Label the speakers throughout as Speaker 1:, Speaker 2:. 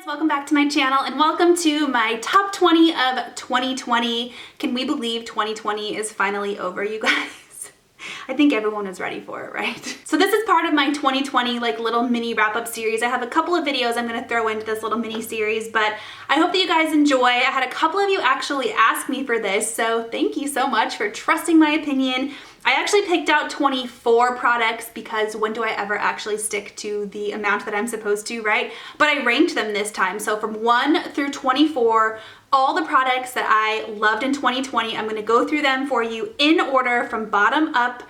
Speaker 1: welcome back to my channel and welcome to my top 20 of 2020. Can we believe 2020 is finally over, you guys? I think everyone is ready for it, right? So this is part of my 2020 like little mini wrap-up series. I have a couple of videos I'm gonna throw into this little mini series, but I hope that you guys enjoy. I had a couple of you actually ask me for this, so thank you so much for trusting my opinion. I actually picked out 24 products because when do I ever actually stick to the amount that I'm supposed to, right? But I ranked them this time. So from 1 through 24, all the products that I loved in 2020, I'm gonna go through them for you in order from bottom up.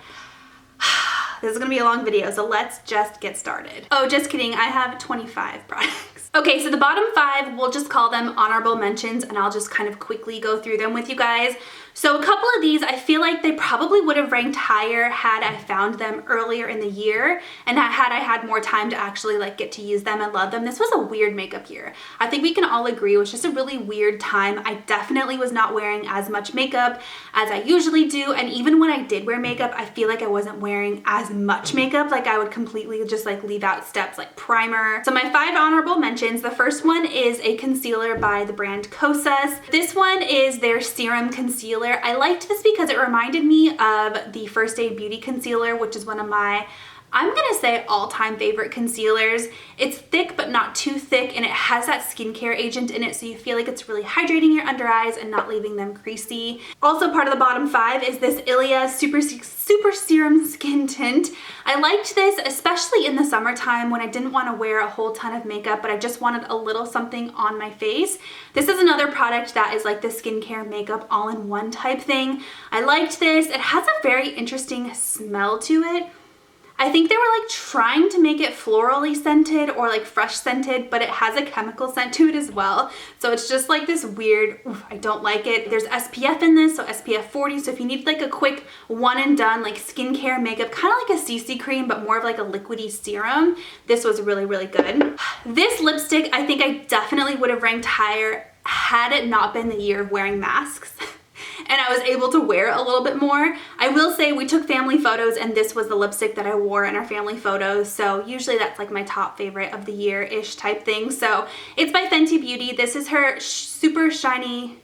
Speaker 1: This is gonna be a long video, so let's just get started. Oh, just kidding, I have 25 products. Okay, so the bottom 5, we'll just call them honorable mentions and I'll just kind of quickly go through them with you guys. So a couple of these, I feel like they probably would have ranked higher had I found them earlier in the year and had I had more time to actually like get to use them and love them. This was a weird makeup year. I think we can all agree it was just a really weird time. I definitely was not wearing as much makeup as I usually do, and even when I did wear makeup, I feel like I wasn't wearing as much makeup. Like I would completely just like leave out steps like primer. So my 5 honorable mentions, the first one is a concealer by the brand Kosas. This one is their Serum Concealer. I liked this because it reminded me of the First Aid Beauty Concealer, which is one of my, I'm gonna say, all-time favorite concealers. It's thick but not too thick, and it has that skincare agent in it, so you feel like it's really hydrating your under eyes and not leaving them creasy. Also part of the bottom 5 is this Ilia Super Serum Skin Tint. I liked this especially in the summertime when I didn't want to wear a whole ton of makeup, but I just wanted a little something on my face. This is another product that is like the skincare makeup all-in-one type thing. I liked this. It has a very interesting smell to it. I think they were like trying to make it florally scented or like fresh scented, but it has a chemical scent to it as well. So it's just like this weird, I don't like it. There's SPF in this, so SPF 40. So if you need like a quick one and done like skincare makeup, kind of like a CC cream, but more of like a liquidy serum, this was really, really good. This lipstick, I think I definitely would have ranked higher had it not been the year of wearing masks. And I was able to wear a little bit more. I will say we took family photos and this was the lipstick that I wore in our family photos. So usually that's like my top favorite of the year-ish type thing. So it's by Fenty Beauty. This is her super shiny,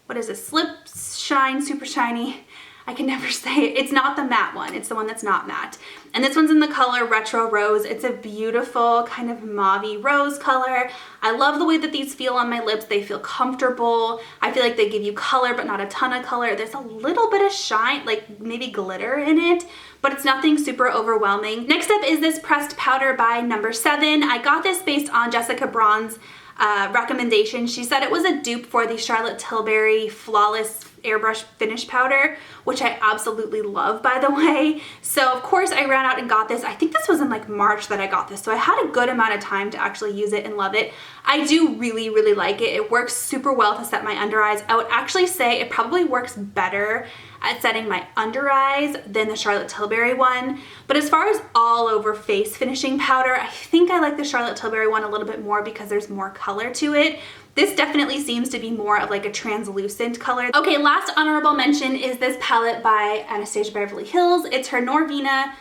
Speaker 1: what is this? Slip Shine Super Shiny. I can never say it. It's not the matte one. It's the one that's not matte. And this one's in the color Retro Rose. It's a beautiful kind of mauve-y rose color. I love the way that these feel on my lips. They feel comfortable. I feel like they give you color, but not a ton of color. There's a little bit of shine, like maybe glitter in it, but it's nothing super overwhelming. Next up is this pressed powder by No. 7. I got this based on Jessica Braun's recommendation. She said it was a dupe for the Charlotte Tilbury Flawless Airbrush Finish Powder, which I absolutely love, by the way. So of course I ran out and got this. I think this was in like March that I got this, so I had a good amount of time to actually use it and love it. I do really, really like it. It works super well to set my under eyes. I would actually say it probably works better at setting my under eyes than the Charlotte Tilbury one. But as far as all over face finishing powder, I think I like the Charlotte Tilbury one a little bit more because there's more color to it. This definitely seems to be more of like a translucent color. Okay, last honorable mention is this palette by Anastasia Beverly Hills. It's her Norvina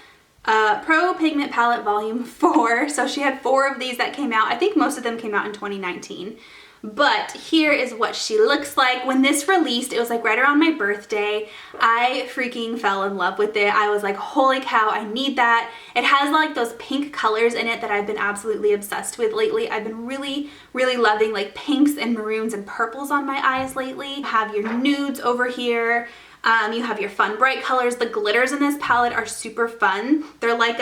Speaker 1: Pro Pigment Palette Volume 4. So she had 4 of these that came out. I think most of them came out in 2019. But here is what she looks like. When this released, it was like right around my birthday. I freaking fell in love with it. I was like, holy cow, I need that. It has like those pink colors in it that I've been absolutely obsessed with lately. I've been really, really loving like pinks and maroons and purples on my eyes lately. You have your nudes over here. You have your fun bright colors. The glitters in this palette are super fun. They're like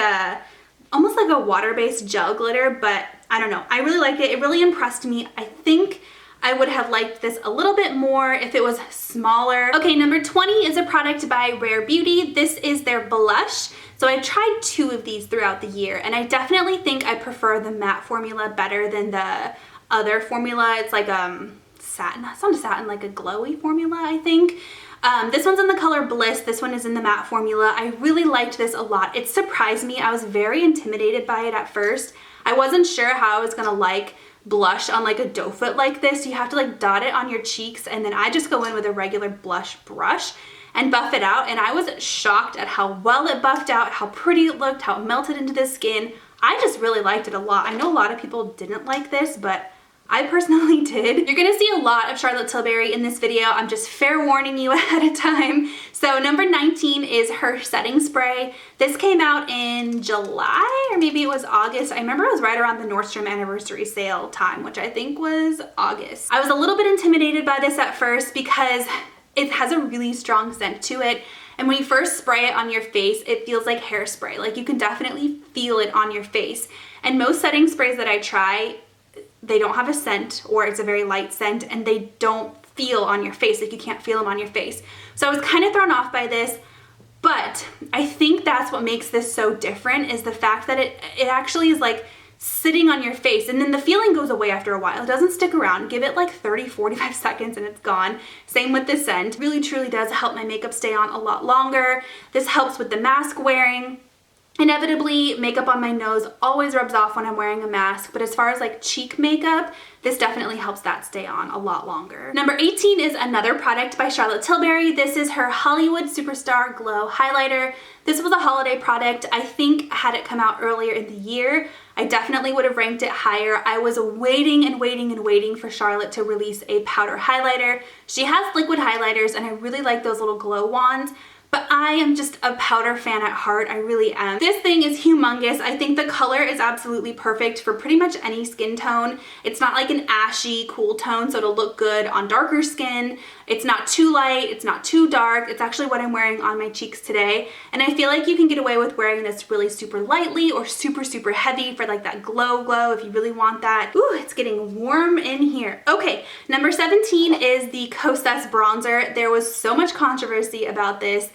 Speaker 1: almost like a water-based gel glitter, but I don't know. I really like it. It really impressed me. I think I would have liked this a little bit more if it was smaller. Okay, number 20 is a product by Rare Beauty. This is their blush. So I've tried 2 of these throughout the year, and I definitely think I prefer the matte formula better than the other formula. It's like satin. It's not a satin, like a glowy formula, I think. This one's in the color Bliss. This one is in the matte formula. I really liked this a lot. It surprised me. I was very intimidated by it at first. I wasn't sure how I was gonna like blush on like a doe foot like this. You have to like dot it on your cheeks, and then I just go in with a regular blush brush and buff it out, and I was shocked at how well it buffed out, how pretty it looked, how it melted into the skin. I just really liked it a lot. I know a lot of people didn't like this, but I I personally did. You're gonna see a lot of Charlotte Tilbury in this video. I'm just fair warning you ahead of time. So number 19 is her setting spray. This came out in July, or maybe it was August. I remember it was right around the Nordstrom anniversary sale time, which I think was August. I was a little bit intimidated by this at first because it has a really strong scent to it. And when you first spray it on your face, it feels like hairspray. Like you can definitely feel it on your face. And most setting sprays that I try, they don't have a scent, or it's a very light scent, and they don't feel on your face. Like you can't feel them on your face. So I was kind of thrown off by this, but I think that's what makes this so different, is the fact that it actually is like sitting on your face, and then the feeling goes away after a while. It doesn't stick around. Give it like 30-45 seconds and it's gone. Same with the scent. Really truly does help my makeup stay on a lot longer. This helps with the mask wearing. Inevitably, makeup on my nose always rubs off when I'm wearing a mask, but as far as like cheek makeup, this definitely helps that stay on a lot longer. Number 18 is another product by Charlotte Tilbury. This is her Hollywood Superstar Glow Highlighter. This was a holiday product. I think had it come out earlier in the year, I definitely would have ranked it higher. I was waiting and waiting and waiting for Charlotte to release a powder highlighter. She has liquid highlighters, and I really like those little glow wands. But I am just a powder fan at heart. I really am. This thing is humongous. I think the color is absolutely perfect for pretty much any skin tone. It's not like an ashy, cool tone, so it'll look good on darker skin. It's not too light. It's not too dark. It's actually what I'm wearing on my cheeks today. And I feel like you can get away with wearing this really super lightly or super, super heavy for like that glow if you really want that. Ooh, it's getting warm in here. Okay, number 17 is the Kosas bronzer. There was so much controversy about this.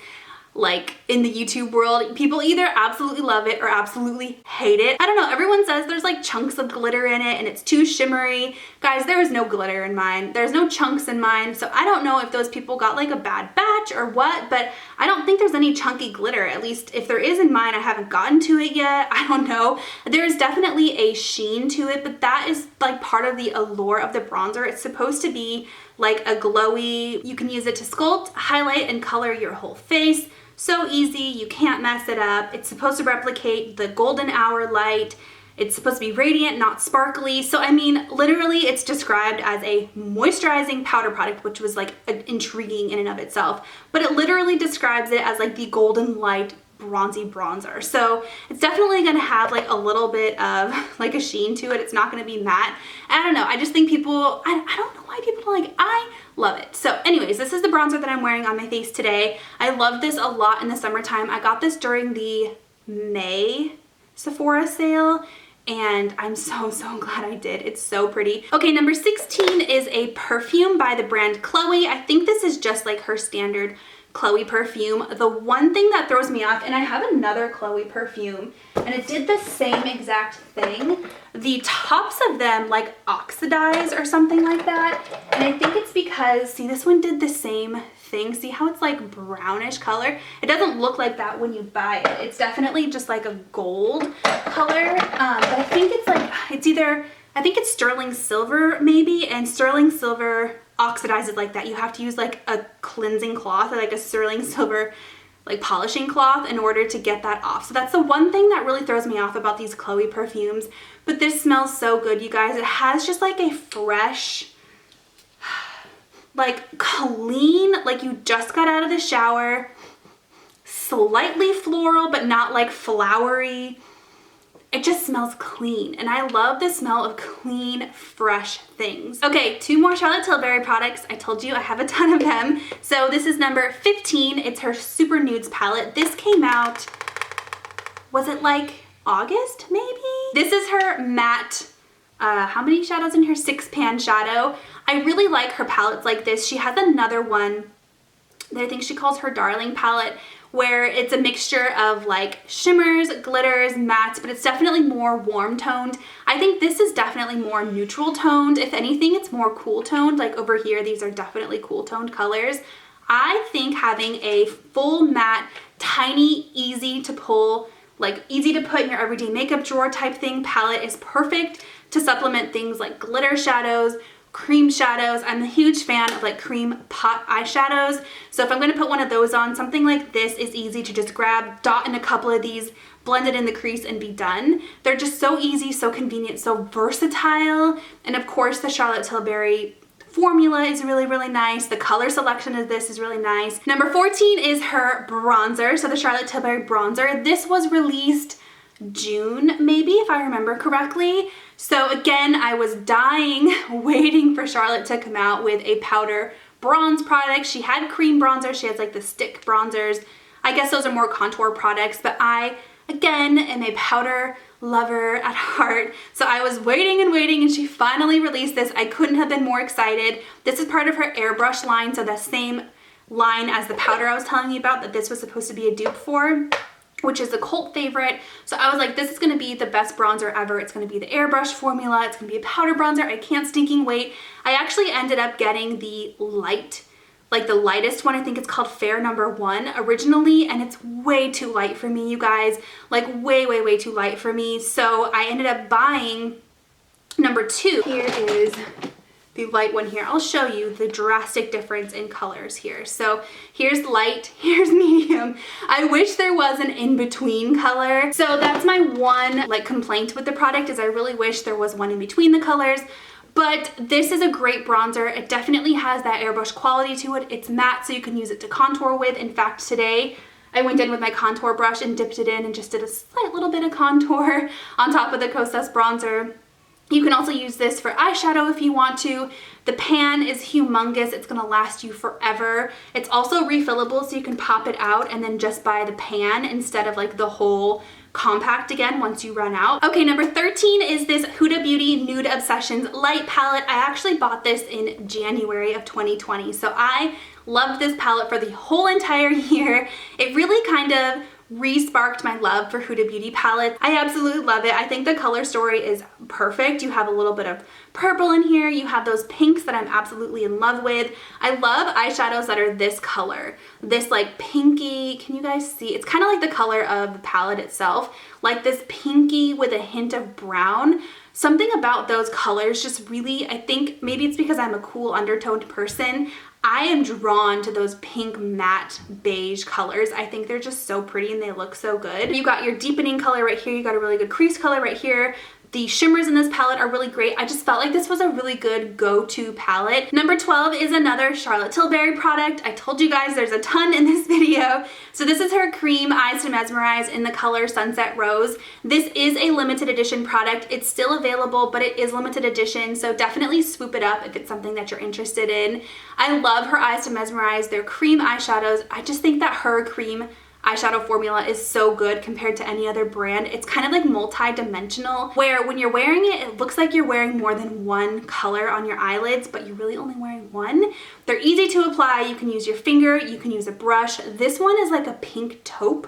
Speaker 1: Like in the YouTube world, people either absolutely love it or absolutely hate it. I don't know, everyone says there's like chunks of glitter in it and it's too shimmery. Guys, there is no glitter in mine. There's no chunks in mine. So I don't know if those people got like a bad batch or what, but I don't think there's any chunky glitter. At least if there is in mine, I haven't gotten to it yet. I don't know. There's definitely a sheen to it, but that is like part of the allure of the bronzer. It's supposed to be like a glowy, you can use it to sculpt, highlight, and color your whole face. So easy, you can't mess it up. It's supposed to replicate the golden hour light. It's supposed to be radiant, not sparkly. So I mean, literally it's described as a moisturizing powder product, which was like intriguing in and of itself. But it literally describes it as like the golden light bronzy bronzer. So it's definitely gonna have like a little bit of like a sheen to it. It's not gonna be matte. I don't know, I just think people, I don't know why people don't like it. I love it. So anyways, this is the bronzer that I'm wearing on my face today. I love this a lot in the summertime. I got this during the May Sephora sale, and I'm so glad I did. It's so pretty. Okay, number 16 is a perfume by the brand Chloe. I think this is just like her standard Chloe perfume. The one thing that throws me off, and I have another Chloe perfume, and it did the same exact thing. The tops of them like oxidize or something like that. And I think it's because, see, this one did the same thing. See how it's like brownish color? It doesn't look like that when you buy it. It's definitely just like a gold color. But I think it's like, it's either, I think it's sterling silver maybe, and sterling silver oxidizes like that. You have to use like a cleansing cloth or like a sterling silver like polishing cloth in order to get that off. So that's the one thing that really throws me off about these Chloe perfumes. But this smells so good, you guys. It has just like a fresh, like clean, like you just got out of the shower, slightly floral, but not like flowery. It just smells clean, and I love the smell of clean, fresh things. Okay, 2 more Charlotte Tilbury products. I told you I have a ton of them. So this is number 15. It's her Super Nudes palette. This came out, was it like August maybe? This is her matte, how many shadows in here? 6-pan shadow. I really like her palettes like this. She has another one that I think she calls her Darling palette, where it's a mixture of like shimmers, glitters, mattes, but it's definitely more warm toned. I think this is definitely more neutral toned. If anything, it's more cool toned. Like over here, these are definitely cool toned colors. I think having a full matte, tiny, easy to pull, like easy to put in your everyday makeup drawer type thing palette is perfect to supplement things like glitter shadows, cream shadows. I'm a huge fan of like cream pot eyeshadows. So if I'm going to put one of those on, something like this is easy to just grab, dot in a couple of these blend it in the crease and be done. They're just so easy, so convenient, so versatile. And of course the Charlotte Tilbury formula is really, really nice. The color selection of this is really nice. Number 14 is her bronzer. So the Charlotte Tilbury bronzer. This was released June, maybe, if I remember correctly. So again, I was dying waiting for Charlotte to come out with a powder bronze product. She had cream bronzer. She has like the stick bronzers. I guess those are more contour products, but I, again, am a powder lover at heart. So I was waiting and waiting, and she finally released this. I couldn't have been more excited. This is part of her airbrush line, so the same line as the powder I was telling you about that this was supposed to be a dupe for, which is a cult favorite. So I was like, this is gonna be the best bronzer ever. It's gonna be the airbrush formula. It's gonna be a powder bronzer. I can't stinking wait. I actually ended up getting the light, like the lightest one. I think it's called Fair Number 1 originally, and it's way too light for me, you guys. Like way, way, way too light for me. So I ended up buying number 2. Here is the light one here. I'll show you the drastic difference in colors here. So here's light, here's medium. I wish there was an in-between color. So that's my one like complaint with the product, is I really wish there was one in between the colors. But this is a great bronzer. It definitely has that airbrush quality to it. It's matte, so you can use it to contour with. In fact, today I went in with my contour brush and dipped it in and just did a slight little bit of contour on top of the Kosas bronzer. You can also use this for eyeshadow if you want to. The pan is humongous. It's gonna last you forever. It's also refillable, so you can pop it out and then just buy the pan instead of like the whole compact again once you run out. Okay, number 13 is this Huda Beauty Nude Obsessions Light Palette. I actually bought this in January of 2020, so I loved this palette for the whole entire year. It really kind of re-sparked my love for Huda Beauty palettes. I absolutely love it. I think the color story is perfect. You have a little bit of purple in here. You have those pinks that I'm absolutely in love with. I love eyeshadows that are this color. This like pinky, can you guys see? It's kind of like the color of the palette itself. Like this pinky with a hint of brown. Something about those colors just really, I think maybe it's because I'm a cool undertoned person. I am drawn to those pink matte beige colors. I think they're just so pretty and they look so good. You got your deepening color right here. You got a really good crease color right here. The shimmers in this palette are really great. I just felt like this was a really good go-to palette. Number 12 is another Charlotte Tilbury product. I told you guys there's a ton in this video. So this is her cream Eyes to Mesmerize in the color Sunset Rose. This is a limited edition product. It's still available, but it is limited edition, so definitely swoop it up if it's something that you're interested in. I love her Eyes to Mesmerize. They're cream eyeshadows. I just think that her cream eyeshadow formula is so good compared to any other brand. It's kind of like multi-dimensional, where when you're wearing it, it looks like you're wearing more than one color on your eyelids, but you're really only wearing one. They're easy to apply. You can use your finger, you can use a brush. This one is like a pink taupe,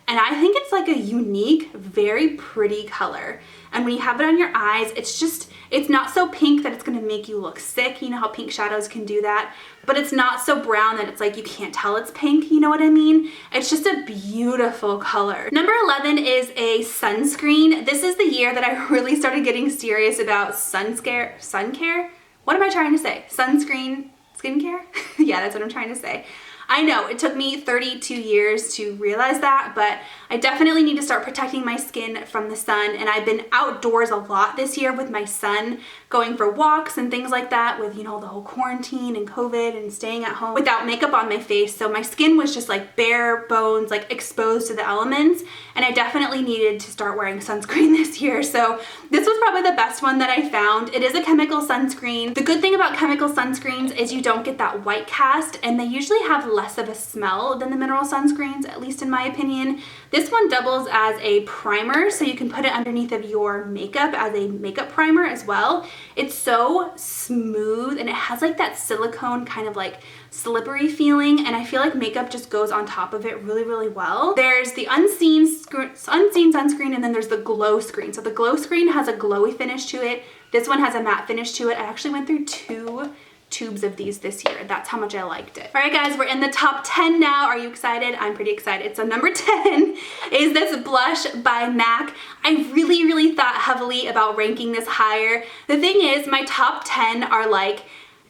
Speaker 1: and I think it's like a unique, very pretty color. And when you have it on your eyes, it's not so pink that it's gonna make you look sick. You know how pink shadows can do that, but it's not so brown that it's like you can't tell it's pink, you know what I mean? It's just a beautiful color. Number 11 is a sunscreen. This is the year that I really started getting serious about sun care? What am I trying to say? Sunscreen, skincare? Yeah, that's what I'm trying to say. I know it took me 32 years to realize that, but I definitely need to start protecting my skin from the sun. And I've been outdoors a lot this year with my son, going for walks and things like that with, you know, the whole quarantine and COVID and staying at home without makeup on my face. So my skin was just like bare bones, like exposed to the elements. And I definitely needed to start wearing sunscreen this year. So this was probably the best one that I found. It is a chemical sunscreen. The good thing about chemical sunscreens is you don't get that white cast, and they usually have less of a smell than the mineral sunscreens, at least in my opinion. This one doubles as a primer, so you can put it underneath of your makeup as a makeup primer as well. It's so smooth, and it has like that silicone kind of like slippery feeling, and I feel like makeup just goes on top of it really, really well. There's the unseen sunscreen, and then there's the glow screen. So the glow screen has a glowy finish to it. This one has a matte finish to it. I actually went through 2 tubes of these this year. That's how much I liked it. All right, guys, we're in the top 10 now. Are you excited? I'm pretty excited. So number 10 is this blush by MAC. I really, really thought heavily about ranking this higher. The thing is, my top 10 are like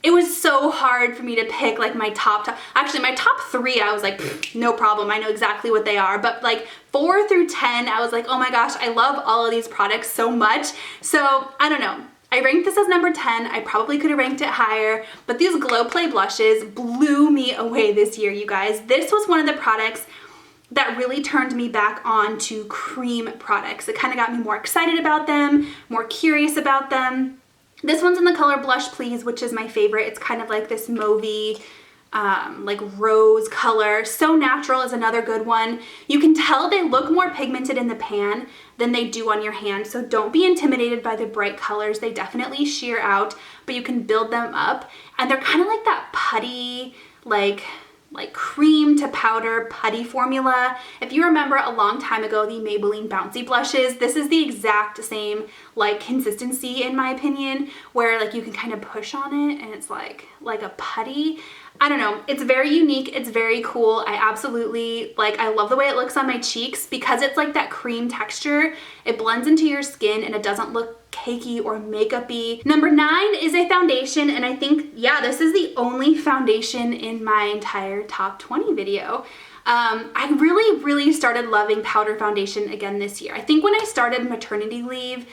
Speaker 1: it was so hard for me to pick like my actually my top 3, I was like, no problem, I know exactly what they are. But like 4 through 10, I was like, oh my gosh, I love all of these products so much. So I don't know. I ranked this as number 10. I probably could have ranked it higher, but these Glow Play blushes blew me away this year, you guys. This was one of the products that really turned me back on to cream products. It kind of got me more excited about them, more curious about them. This one's in the color Blush Please, which is my favorite. It's kind of like this mauvey, like rose color. So Natural is another good one. You can tell they look more pigmented in the pan than they do on your hand, so don't be intimidated by the bright colors. They definitely sheer out, but you can build them up. And they're kind of like that putty, like cream to powder putty formula. If you remember a long time ago, the Maybelline Bouncy blushes, this is the exact same like consistency in my opinion, where like you can kind of push on it and it's like a putty. I don't know, it's very unique, it's very cool. I absolutely I love the way it looks on my cheeks because it's like that cream texture. It blends into your skin and it doesn't look cakey or makeup-y. Number 9 is a foundation, and I think, yeah, this is the only foundation in my entire top 20 video. I really started loving powder foundation again this year. I think when I started maternity leave,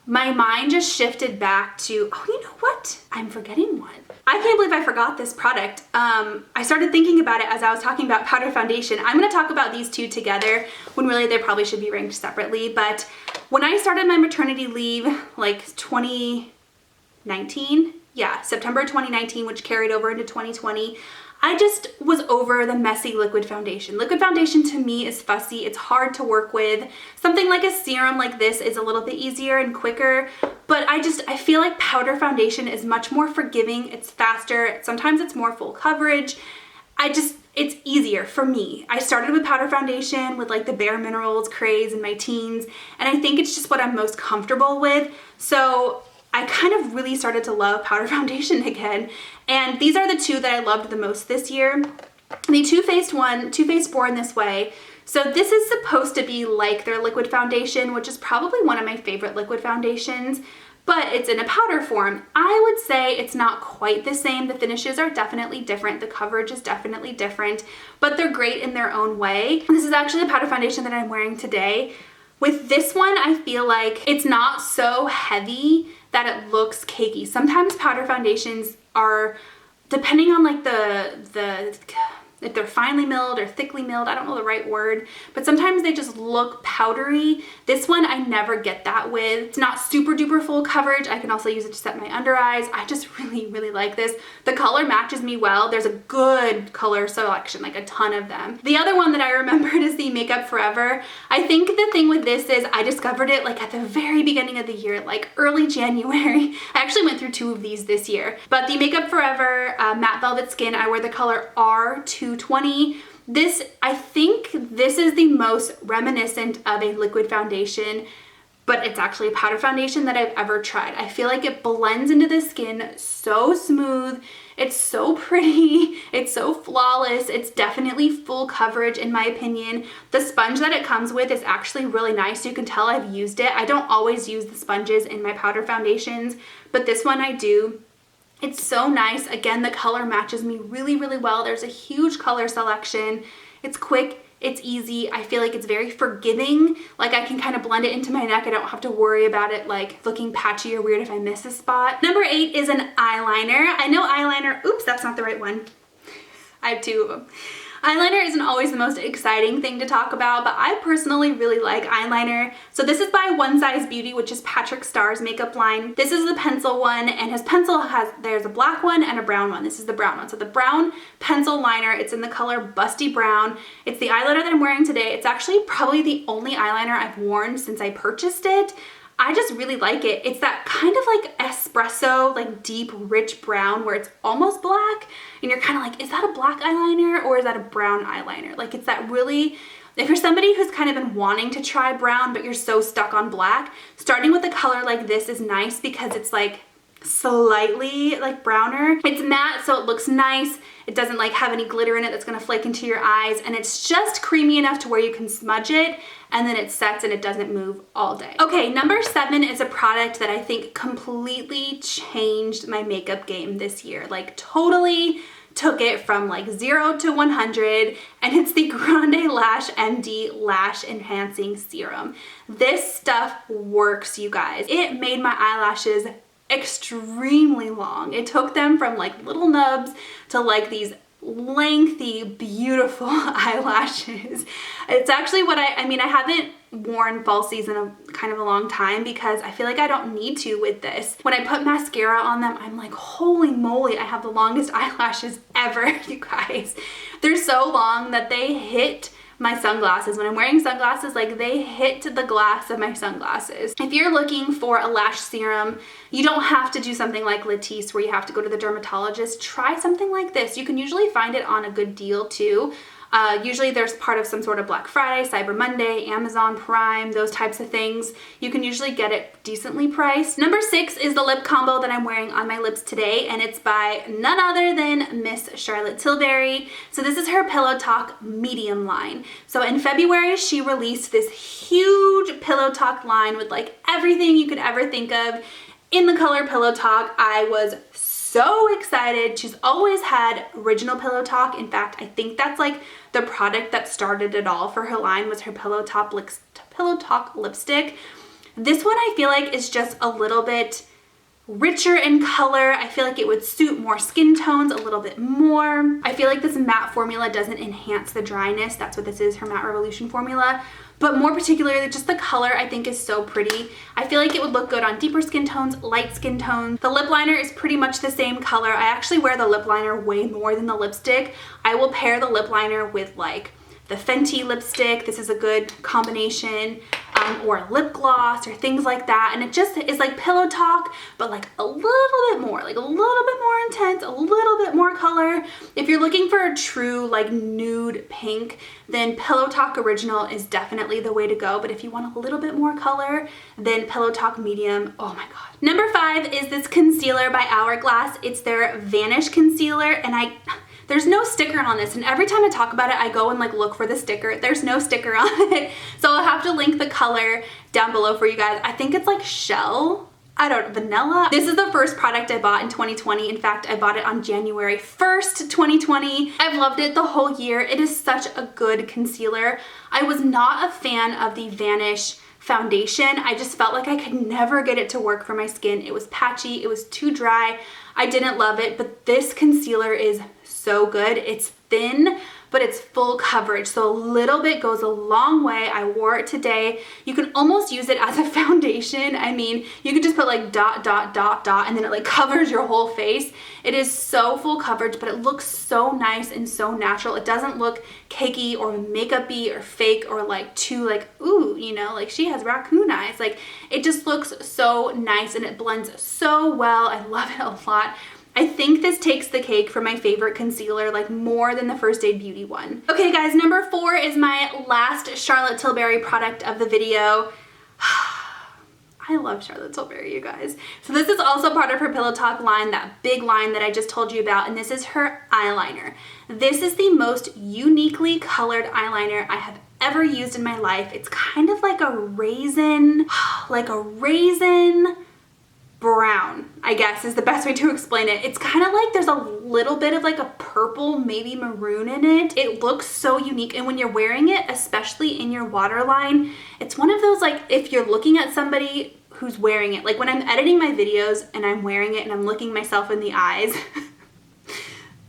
Speaker 1: my mind just shifted back to, oh, you know what? I'm forgetting one. I can't believe I forgot this product. I started thinking about it as I was talking about powder foundation. I'm gonna talk about these two together when really they probably should be ranked separately. But when I started my maternity leave, like 2019, yeah, September 2019, which carried over into 2020, I just was over the messy liquid foundation. Liquid foundation to me is fussy. It's hard to work with. Something like a serum like this is a little bit easier and quicker, but I feel like powder foundation is much more forgiving. It's faster. Sometimes it's more full coverage. It's easier for me. I started with powder foundation with like the Bare Minerals craze in my teens, and I think it's just what I'm most comfortable with. So I kind of really started to love powder foundation again. And these are the two that I loved the most this year. The Too Faced one, Too Faced Born This Way. So this is supposed to be like their liquid foundation, which is probably one of my favorite liquid foundations, but it's in a powder form. I would say it's not quite the same. The finishes are definitely different. The coverage is definitely different, but they're great in their own way. This is actually the powder foundation that I'm wearing today. With this one, I feel like it's not so heavy that it looks cakey. Sometimes powder foundations are, depending on like if they're finely milled or thickly milled, I don't know the right word, but sometimes they just look powdery. This one I never get that with. It's not super duper full coverage. I can also use it to set my under eyes. I just really like this. The color matches me well. There's a good color selection, like a ton of them. The other one that I remembered is the Makeup Forever. I think the thing with this is I discovered it like at the very beginning of the year, like early January. I actually went through 2 of these this year, but the Makeup Forever Matte Velvet Skin, I wear the color R220. This, I think this is the most reminiscent of a liquid foundation, but it's actually a powder foundation that I've ever tried. I feel like it blends into the skin so smooth. It's so pretty. It's so flawless. It's definitely full coverage in my opinion. The sponge that it comes with is actually really nice. You can tell I've used it. I don't always use the sponges in my powder foundations, but this one I do. It's so nice. Again, the color matches me really well. There's a huge color selection. It's quick, it's easy. I feel like it's very forgiving. Like I can kind of blend it into my neck. I don't have to worry about it like looking patchy or weird if I miss a spot. Number 8 is an eyeliner. I know eyeliner, oops, that's not the right one. I have 2 of them. Eyeliner isn't always the most exciting thing to talk about, but I personally really like eyeliner. So this is by One Size Beauty, which is Patrick Starr's makeup line. This is the pencil one, and his pencil there's a black one and a brown one. This is the brown one. So the brown pencil liner, it's in the color Busty Brown. It's the eyeliner that I'm wearing today. It's actually probably the only eyeliner I've worn since I purchased it. I just really like it. It's that kind of like espresso, like deep, rich brown where it's almost black and you're kind of like, is that a black eyeliner or is that a brown eyeliner? Like it's that really, if you're somebody who's kind of been wanting to try brown but you're so stuck on black, starting with a color like this is nice because it's like slightly like browner. It's matte, so it looks nice. It doesn't like have any glitter in it that's gonna flake into your eyes, and it's just creamy enough to where you can smudge it, and then it sets and it doesn't move all day. Okay, number 7 is a product that I think completely changed my makeup game this year. Like totally took it from like 0 to 100, and it's the Grande Lash MD Lash Enhancing Serum. This stuff works, you guys. It made my eyelashes extremely long. It took them from like little nubs to like these lengthy, beautiful eyelashes. It's actually what I mean, I haven't worn fall season a kind of a long time because I feel like I don't need to with this. When I put mascara on them, I'm like, holy moly, I have the longest eyelashes ever, you guys. They're so long that they hit my sunglasses. When I'm wearing sunglasses, like they hit the glass of my sunglasses. If you're looking for a lash serum, you don't have to do something like Latisse where you have to go to the dermatologist. Try something like this. You can usually find it on a good deal too. Usually there's part of some sort of Black Friday, Cyber Monday, Amazon Prime, those types of things. You can usually get it decently priced. Number 6 is the lip combo that I'm wearing on my lips today, and it's by none other than Miss Charlotte Tilbury. So this is her Pillow Talk medium line. So in February, she released this huge Pillow Talk line with like everything you could ever think of in the color Pillow Talk. I was so excited. She's always had original Pillow Talk. In fact, I think that's like the product that started it all for her line, was her Pillow Talk lipstick. This one I feel like is just a little bit richer in color. I feel like it would suit more skin tones a little bit more. I feel like this matte formula doesn't enhance the dryness. That's what this is, her Matte Revolution formula. But more particularly, just the color I think is so pretty. I feel like it would look good on deeper skin tones, light skin tones. The lip liner is pretty much the same color. I actually wear the lip liner way more than the lipstick. I will pair the lip liner with like the Fenty lipstick. This is a good combination. Or lip gloss or things like that, and it just is like Pillow Talk, but like a little bit more, like a little bit more intense, a little bit more color. If you're looking for a true like nude pink, then Pillow Talk Original is definitely the way to go, but if you want a little bit more color, then Pillow Talk Medium, oh my god. Number 5 is this concealer by Hourglass. It's their Vanish Concealer, and there's no sticker on this, and every time I talk about it, I go and like look for the sticker. There's no sticker on it, so I'll have to link the color down below for you guys. I think it's like shell, vanilla. This is the first product I bought in 2020. In fact, I bought it on January 1st, 2020. I've loved it the whole year. It is such a good concealer. I was not a fan of the Vanish foundation. I just felt like I could never get it to work for my skin. It was patchy, it was too dry. I didn't love it, but this concealer is so good. It's thin, but it's full coverage, so a little bit goes a long way. I wore it today. You can almost use it as a foundation. I mean, you could just put like dot, dot, dot, dot, and then it like covers your whole face. It is so full coverage, but it looks so nice and so natural. It doesn't look cakey or makeup-y or fake or like too like, ooh, you know, like she has raccoon eyes. Like, it just looks so nice and it blends so well. I love it a lot. I think this takes the cake for my favorite concealer, like more than the First Aid Beauty one. Okay guys, number 4 is my last Charlotte Tilbury product of the video. I love Charlotte Tilbury, you guys. So this is also part of her Pillow Talk line, that big line that I just told you about, and this is her eyeliner. This is the most uniquely colored eyeliner I have ever used in my life. It's kind of like a raisin, brown, I guess is the best way to explain it. It's kind of like there's a little bit of like a purple, maybe maroon in it. It looks so unique, and when you're wearing it, especially in your waterline, it's one of those like, if you're looking at somebody who's wearing it, like when I'm editing my videos and I'm wearing it and I'm looking myself in the eyes,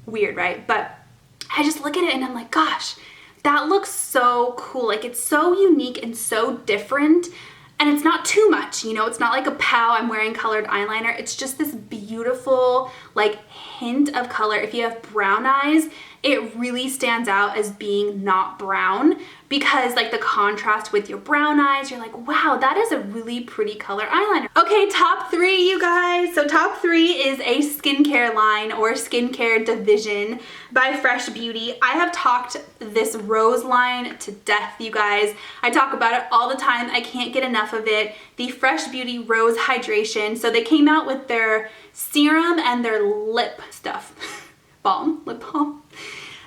Speaker 1: weird, right? But I just look at it and I'm like, gosh, that looks so cool. Like, it's so unique and so different. And it's not too much, you know, it's not like a pow, I'm wearing colored eyeliner. It's just this beautiful like hint of color. If you have brown eyes, it really stands out as being not brown, because like the contrast with your brown eyes, you're like, wow, that is a really pretty color eyeliner. Okay, top 3, you guys. So top 3 is a skincare line or skincare division by Fresh Beauty. I have talked this rose line to death, you guys. I talk about it all the time. I can't get enough of it. The Fresh Beauty Rose Hydration. So they came out with their serum and their lip stuff. Lip balm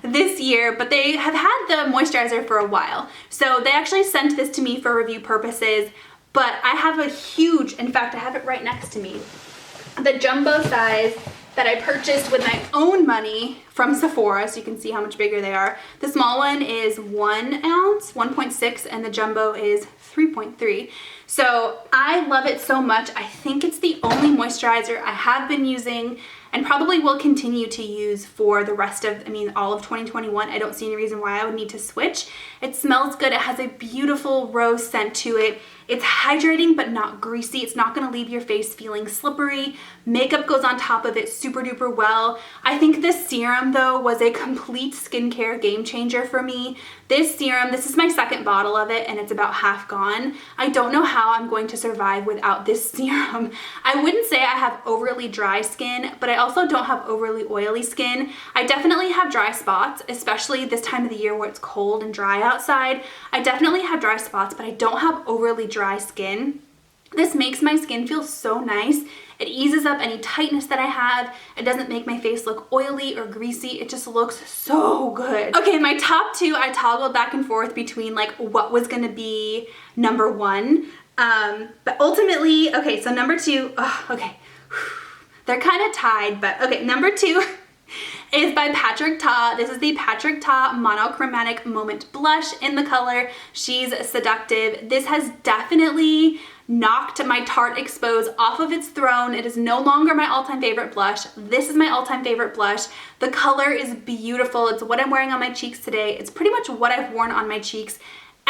Speaker 1: this year, but they have had the moisturizer for a while. So they actually sent this to me for review purposes, but I have a huge, in fact, I have it right next to me, the jumbo size that I purchased with my own money from Sephora, so you can see how much bigger they are. The small one is 1 ounce, 1.6, and the jumbo is 3.3. So I love it so much. I think it's the only moisturizer I have been using and probably will continue to use for the rest of, all of 2021. I don't see any reason why I would need to switch. It smells good. It has a beautiful rose scent to it. It's hydrating but not greasy. It's not gonna leave your face feeling slippery. Makeup goes on top of it super duper well. I think this serum though was a complete skincare game changer for me. This serum, this is my second bottle of it and it's about half gone. I don't know how I'm going to survive without this serum. I wouldn't say I have overly dry skin, but I also don't have overly oily skin. I definitely have dry spots, especially this time of the year where it's cold and dry outside. I definitely have dry spots, but I don't have overly dry skin. This makes my skin feel so nice. It eases up any tightness that I have. It doesn't make my face look oily or greasy. It just looks so good. Okay, my top 2, I toggled back and forth between like what was gonna be number 1. But ultimately, okay, so number 2, okay. They're kind of tied, but okay, number 2 is by Patrick Ta. This is the Patrick Ta Monochromatic Moment Blush in the color She's Seductive. This has definitely knocked my Tarte Expose off of its throne. It is no longer my all-time favorite blush. This is my all-time favorite blush. The color is beautiful. It's what I'm wearing on my cheeks today. It's pretty much what I've worn on my cheeks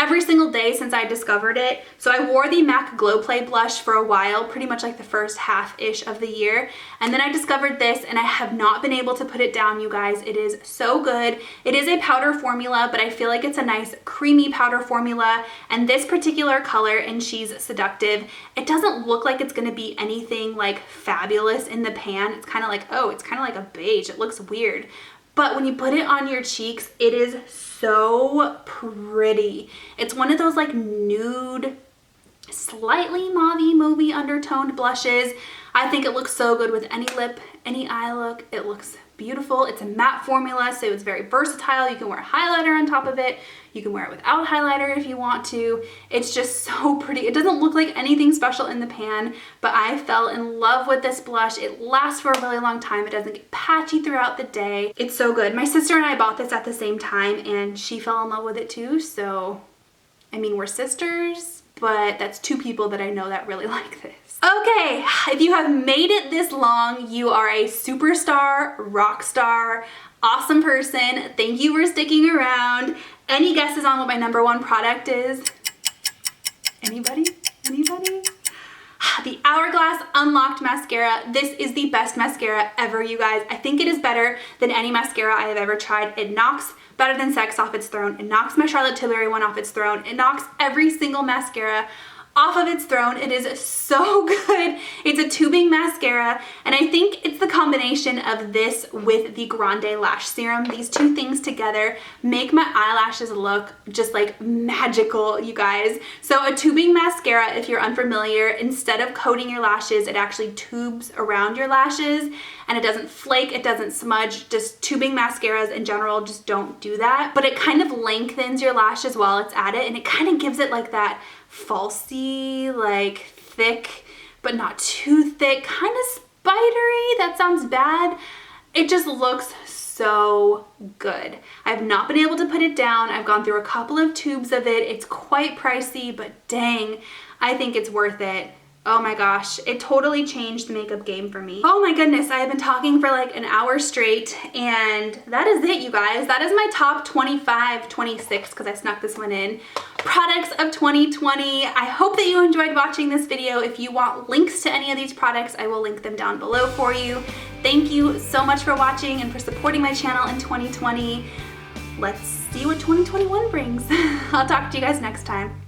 Speaker 1: every single day since I discovered it. So I wore the MAC Glow Play blush for a while, pretty much like the first half-ish of the year. And then I discovered this and I have not been able to put it down, you guys. It is so good. It is a powder formula, but I feel like it's a nice creamy powder formula. And this particular color in She's Seductive, it doesn't look like it's gonna be anything like fabulous in the pan. It's kind of like, oh, it's kind of like a beige. It looks weird. But when you put it on your cheeks, it is so pretty. It's one of those like nude, slightly mauvey undertoned blushes. I think it looks so good with any lip, any eye look. It looks beautiful. It's a matte formula, so it's very versatile. You can wear highlighter on top of it. You can wear it without highlighter if you want to. It's just so pretty. It doesn't look like anything special in the pan, but I fell in love with this blush. It lasts for a really long time. It doesn't get patchy throughout the day. It's so good. My sister and I bought this at the same time and she fell in love with it too. So, we're sisters, but that's 2 people that I know that really like this. Okay, if you have made it this long, you are a superstar, rock star, awesome person. Thank you for sticking around. Any guesses on what my number 1 product is? Anybody? Anybody? The Hourglass Unlocked Mascara. This is the best mascara ever, you guys. I think it is better than any mascara I have ever tried. It knocks Better Than Sex off its throne. It knocks my Charlotte Tilbury one off its throne. It knocks every single mascara off of its throne. It is so good. It's a tubing mascara, and I think it's the combination of this with the Grande Lash Serum. These 2 things together make my eyelashes look just like magical, you guys. So a tubing mascara, if you're unfamiliar, instead of coating your lashes, it actually tubes around your lashes, and it doesn't flake, it doesn't smudge. Just tubing mascaras in general just don't do that, but it kind of lengthens your lashes while it's at it, and it kind of gives it like that falsy, like thick, but not too thick, kind of spidery. That sounds bad. It just looks so good. I've not been able to put it down. I've gone through a couple of tubes of it. It's quite pricey, but dang, I think it's worth it. Oh my gosh, it totally changed the makeup game for me. Oh my goodness, I have been talking for like an hour straight, and that is it, you guys. That is my top 25, 26, because I snuck this one in, products of 2020. I hope that you enjoyed watching this video. If you want links to any of these products, I will link them down below for you. Thank you so much for watching and for supporting my channel in 2020. Let's see what 2021 brings. I'll talk to you guys next time.